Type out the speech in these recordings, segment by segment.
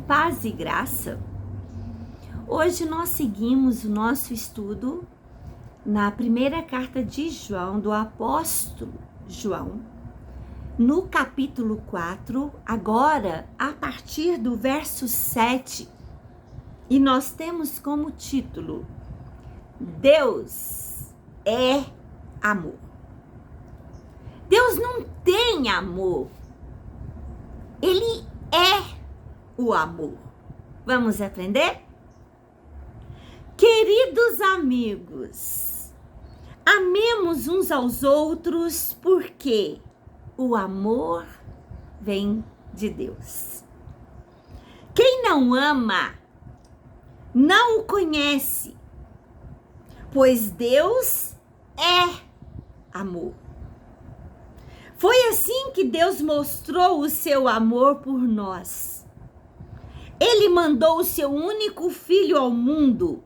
Paz e graça. Hoje nós seguimos o nosso estudo na primeira carta de João, do apóstolo João, no capítulo 4, agora a partir do verso 7. E nós temos como título: Deus é amor. Deus não tem amor, Ele é o amor. Vamos aprender? Queridos amigos, amemos uns aos outros porque o amor vem de Deus. Quem não ama, não o conhece, pois Deus é amor. Foi assim que Deus mostrou o seu amor por nós. Ele mandou o seu único filho ao mundo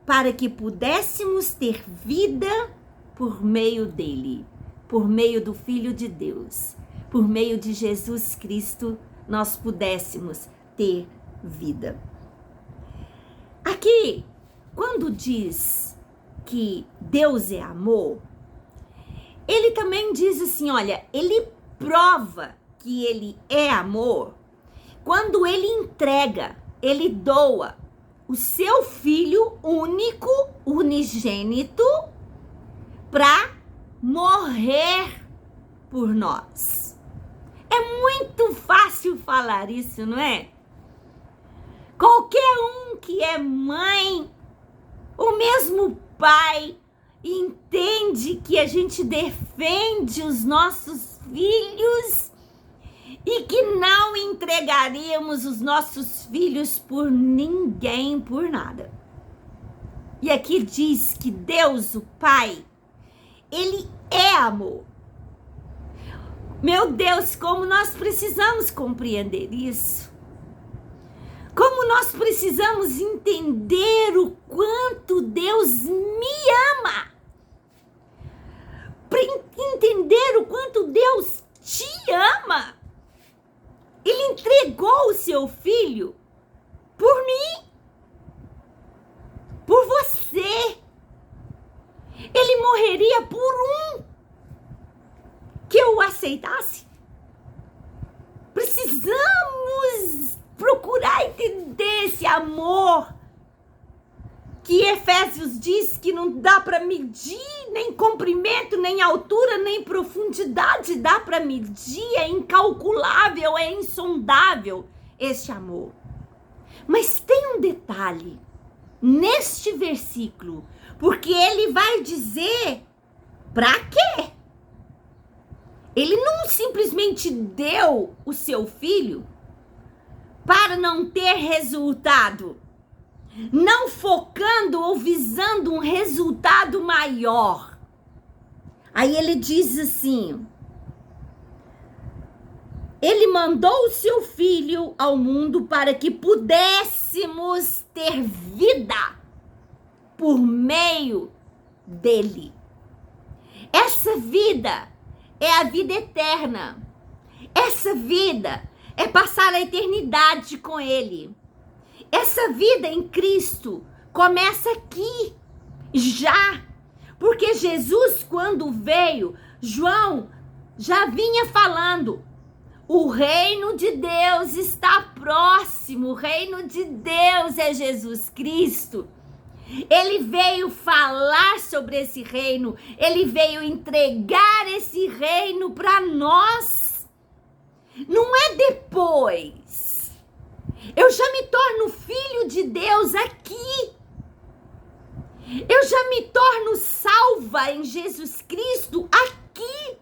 para que pudéssemos ter vida por meio dele, por meio do Filho de Deus, por meio de Jesus Cristo, nós pudéssemos ter vida. Aqui, quando diz que Deus é amor, ele também diz assim, olha, ele prova que ele é amor quando ele entrega, ele doa o seu filho único, unigênito, para morrer por nós. É muito fácil falar isso, não é? Qualquer um que é mãe, ou mesmo pai, entende que a gente defende os nossos filhos e que não entregaríamos os nossos filhos por ninguém, por nada. E aqui diz que Deus, o Pai, Ele é amor. Meu Deus, como nós precisamos compreender isso. Como nós precisamos entender o quanto Deus me ama. Entender o quanto Deus te ama. Ele entregou o seu filho por mim, por você. Ele morreria por um que eu o aceitasse. Precisamos procurar entender esse amor que Efésios diz que não dá para medir, nem comprimento, nem altura, nem profundidade dá para medir, é incalculável, é insondável este amor. Mas tem um detalhe neste versículo, porque ele vai dizer para quê? Ele não simplesmente deu o seu filho para não ter resultado, não focando ou visando um resultado maior. Aí ele diz assim: ele mandou o seu filho ao mundo para que pudéssemos ter vida por meio dele. Essa vida é a vida eterna. Essa vida é passar a eternidade com ele. Essa vida em Cristo começa aqui, já. Porque Jesus, quando veio, João já vinha falando: o reino de Deus está próximo, o reino de Deus é Jesus Cristo. Ele veio falar sobre esse reino, ele veio entregar esse reino para nós. Não é depois. Eu já me torno filho de Deus aqui. Eu já me torno salva em Jesus Cristo aqui.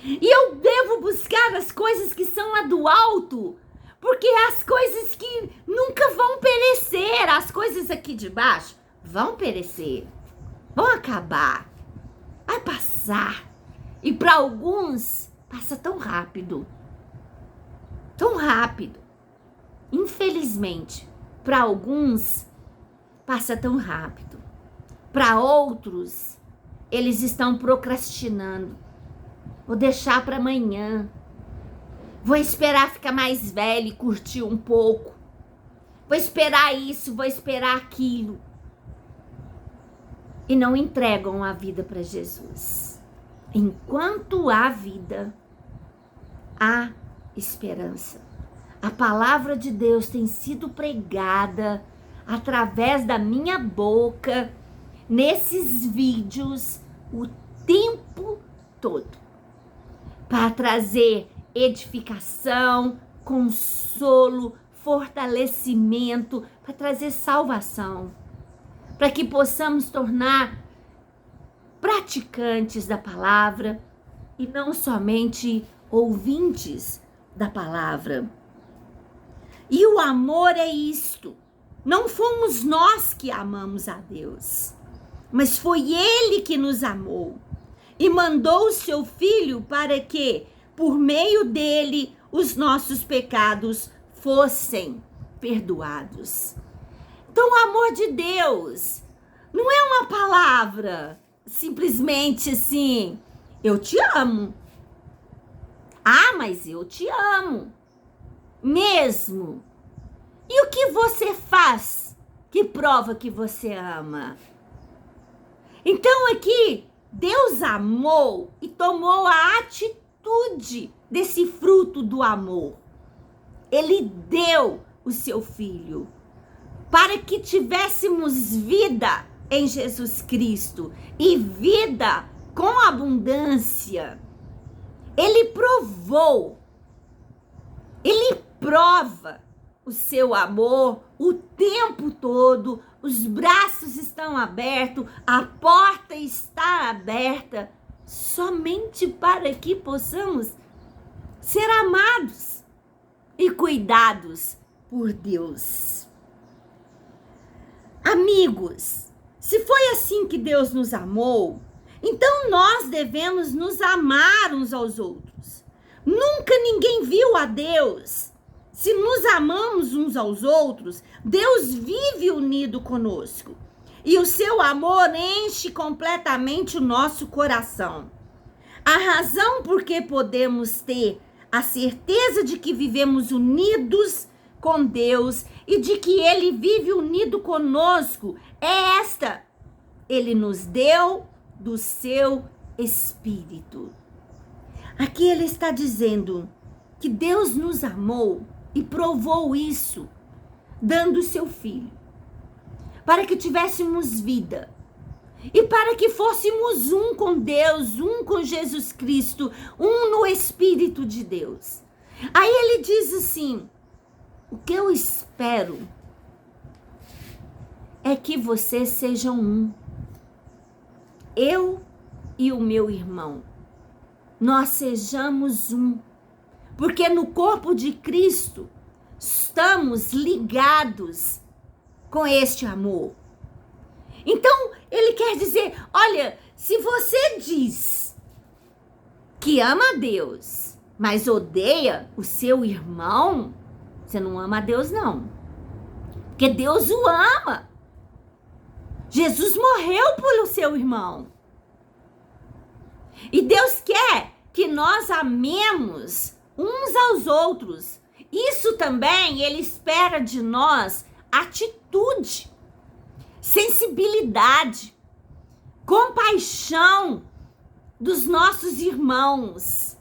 E eu devo buscar as coisas que são lá do alto, porque as coisas que nunca vão perecer, as coisas aqui de baixo vão perecer, vão acabar, vai passar. E para alguns passa tão rápido. Tão rápido. Infelizmente, para alguns passa tão rápido. Para outros, eles estão procrastinando. Vou deixar para amanhã. Vou esperar ficar mais velho e curtir um pouco. vou esperar isso, vou esperar aquilo. E não entregam a vida para Jesus. Enquanto há vida, há esperança. A palavra de Deus tem sido pregada através da minha boca, nesses vídeos, o tempo todo, para trazer edificação, consolo, fortalecimento, para trazer salvação, para que possamos tornar praticantes da palavra e não somente ouvintes da palavra. E o amor é isto. Não fomos nós que amamos a Deus, mas foi Ele que nos amou e mandou o seu Filho para que, por meio dele, os nossos pecados fossem perdoados. Então, o amor de Deus não é uma palavra simplesmente assim, eu te amo. Ah, mas eu te amo mesmo. E o que você faz que prova que você ama? Então aqui, Deus amou e tomou a atitude desse fruto do amor. Ele deu o seu Filho para que tivéssemos vida em Jesus Cristo e vida com abundância. Ele provou, ele prova o seu amor o tempo todo, os braços estão abertos, a porta está aberta, somente para que possamos ser amados e cuidados por Deus. Amigos, se foi assim que Deus nos amou, então nós devemos nos amar uns aos outros. Nunca ninguém viu a Deus. Se nos amamos uns aos outros, Deus vive unido conosco. E o seu amor enche completamente o nosso coração. A razão por que podemos ter a certeza de que vivemos unidos com Deus e de que Ele vive unido conosco é esta: Ele nos deu do seu Espírito. Aqui ele está dizendo que Deus nos amou e provou isso, dando o seu Filho, para que tivéssemos vida e para que fôssemos um com Deus, um com Jesus Cristo, um no Espírito de Deus. Aí ele diz assim: o que eu espero é que vocês sejam um. Eu e o meu irmão, nós sejamos um. Porque no corpo de Cristo estamos ligados com este amor. Então, ele quer dizer, olha, se você diz que ama a Deus, mas odeia o seu irmão, você não ama a Deus, não. Porque Deus o ama. Jesus morreu pelo seu irmão. E Deus quer que nós amemos uns aos outros. Isso também ele espera de nós atitude, sensibilidade, compaixão dos nossos irmãos.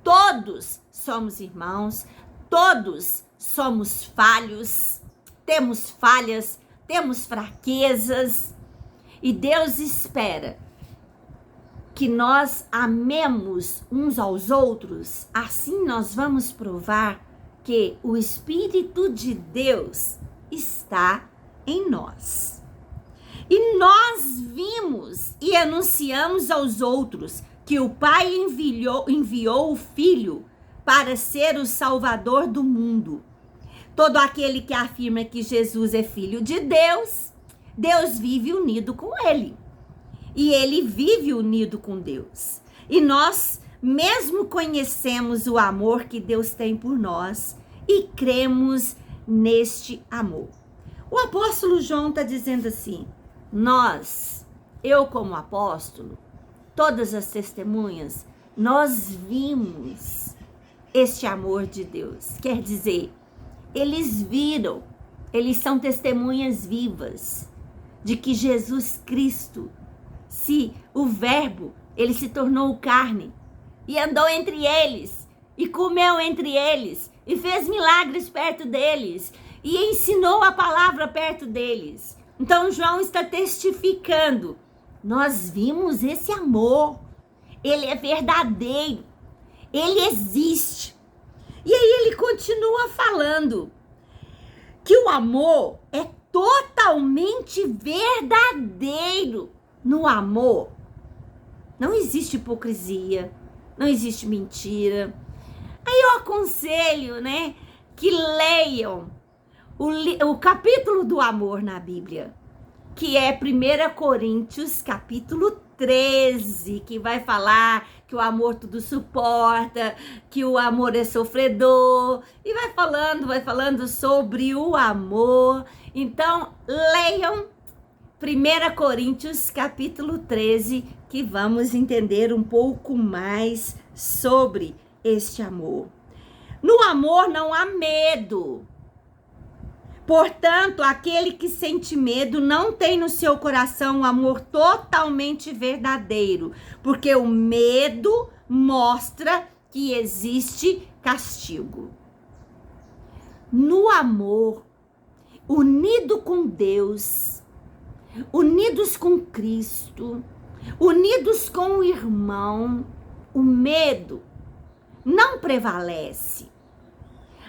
Todos somos irmãos, todos somos falhos, temos falhas, temos fraquezas. E Deus espera que nós amemos uns aos outros, assim nós vamos provar que o Espírito de Deus está em nós. E nós vimos e anunciamos aos outros que o Pai enviou o Filho para ser o Salvador do mundo. Todo aquele que afirma que Jesus é Filho de Deus, Deus vive unido com ele. E ele vive unido com Deus. E nós mesmo conhecemos o amor que Deus tem por nós e cremos neste amor. O apóstolo João está dizendo assim: eu como apóstolo, todas as testemunhas, nós vimos este amor de Deus. Quer dizer, eles viram eles são testemunhas vivas de que Jesus Cristo, o Verbo, ele se tornou carne e andou entre eles e comeu entre eles e fez milagres perto deles e ensinou a palavra perto deles. Então João está testificando, nós vimos esse amor, ele é verdadeiro, ele existe. E aí ele continua falando que o amor é totalmente verdadeiro. No amor não existe hipocrisia, não existe mentira. Aí eu aconselho, né, que leiam o capítulo do amor na Bíblia, que é 1 Coríntios, capítulo 13, que vai falar que o amor tudo suporta, que o amor é sofredor, e vai falando sobre o amor. Então, leiam 1 Coríntios, capítulo 13, que vamos entender um pouco mais sobre este amor. No amor não há medo. Portanto, aquele que sente medo não tem no seu coração um amor totalmente verdadeiro, porque o medo mostra que existe castigo. No amor, unido com Deus, unidos com Cristo, unidos com o irmão, o medo não prevalece.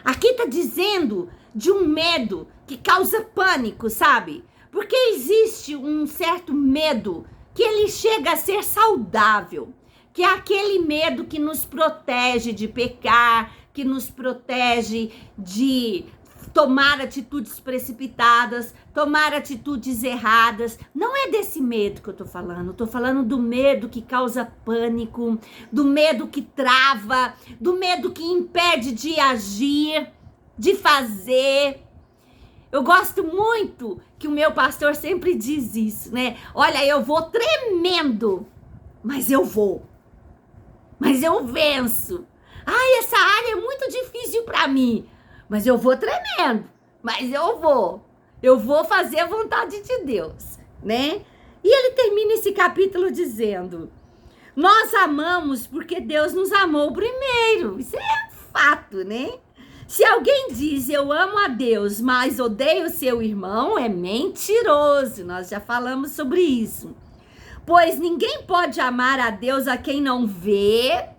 Aqui está dizendo de um medo que causa pânico, sabe? Porque existe um certo medo que ele chega a ser saudável, que é aquele medo que nos protege de pecar, que nos protege de tomar atitudes precipitadas, tomar atitudes erradas. Não é desse medo que eu tô falando do medo que causa pânico, do medo que trava, do medo que impede de agir, de fazer. Eu gosto muito que o meu pastor sempre diz isso, né? Olha, eu vou tremendo, mas eu venço. Ai, essa área é muito difícil para mim, mas eu vou tremendo, mas eu vou fazer a vontade de Deus, né? E ele termina esse capítulo dizendo, nós amamos porque Deus nos amou primeiro. Isso é fato, né? Se alguém diz eu amo a Deus, mas odeio seu irmão, é mentiroso. Nós já falamos sobre isso. Pois ninguém pode amar a Deus a quem não vê,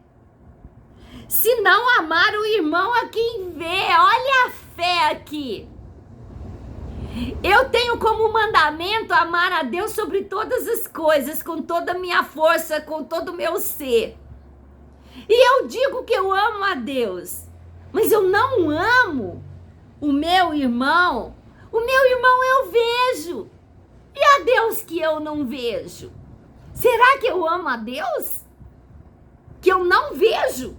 se não amar o irmão a quem vê. Olha a fé aqui. Eu tenho como mandamento amar a Deus sobre todas as coisas, com toda a minha força, com todo o meu ser. E eu digo que eu amo a Deus, mas eu não amo o meu irmão. O meu irmão eu vejo. E a Deus que eu não vejo? Será que eu amo a Deus que eu não vejo?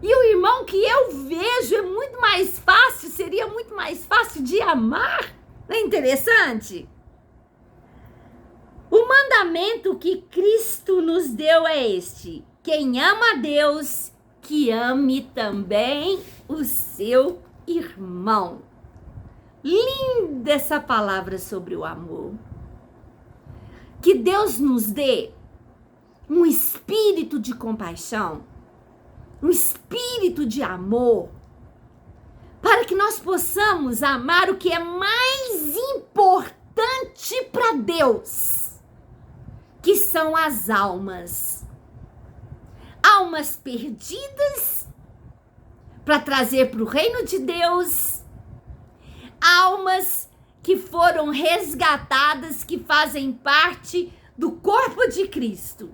E o irmão que eu vejo é muito mais fácil, seria muito mais fácil de amar. Não é interessante? O mandamento que Cristo nos deu é este: quem ama a Deus, que ame também o seu irmão. Linda essa palavra sobre o amor. Que Deus nos dê um espírito de compaixão, um espírito de amor, para que nós possamos amar o que é mais importante para Deus, que são as almas. Almas perdidas para trazer para o reino de Deus, almas que foram resgatadas, que fazem parte do corpo de Cristo.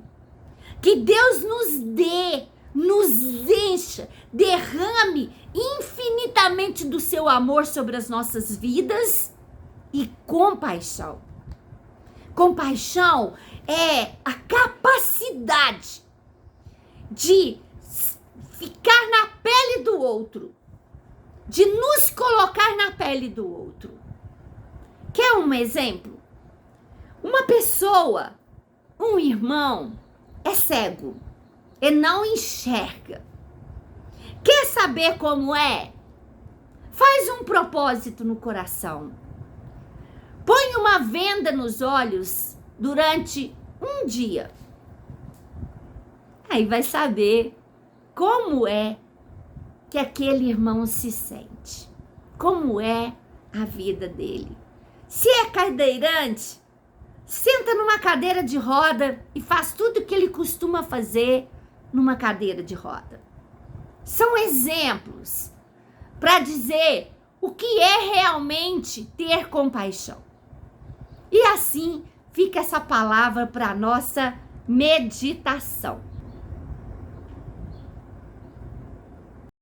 Que Deus nos dê, nos encha, derrame infinitamente do seu amor sobre as nossas vidas e compaixão. Compaixão é a capacidade de ficar na pele do outro, de nos colocar na pele do outro. Quer um exemplo? Uma pessoa, um irmão, é cego, ele não enxerga. Quer saber como é? Faz um propósito no coração. Põe uma venda nos olhos durante um dia. Aí vai saber como é que aquele irmão se sente. Como é a vida dele. Se é cadeirante, senta numa cadeira de roda e faz tudo o que ele costuma fazer numa cadeira de roda. São exemplos para dizer o que é realmente ter compaixão. E assim fica essa palavra para a nossa meditação.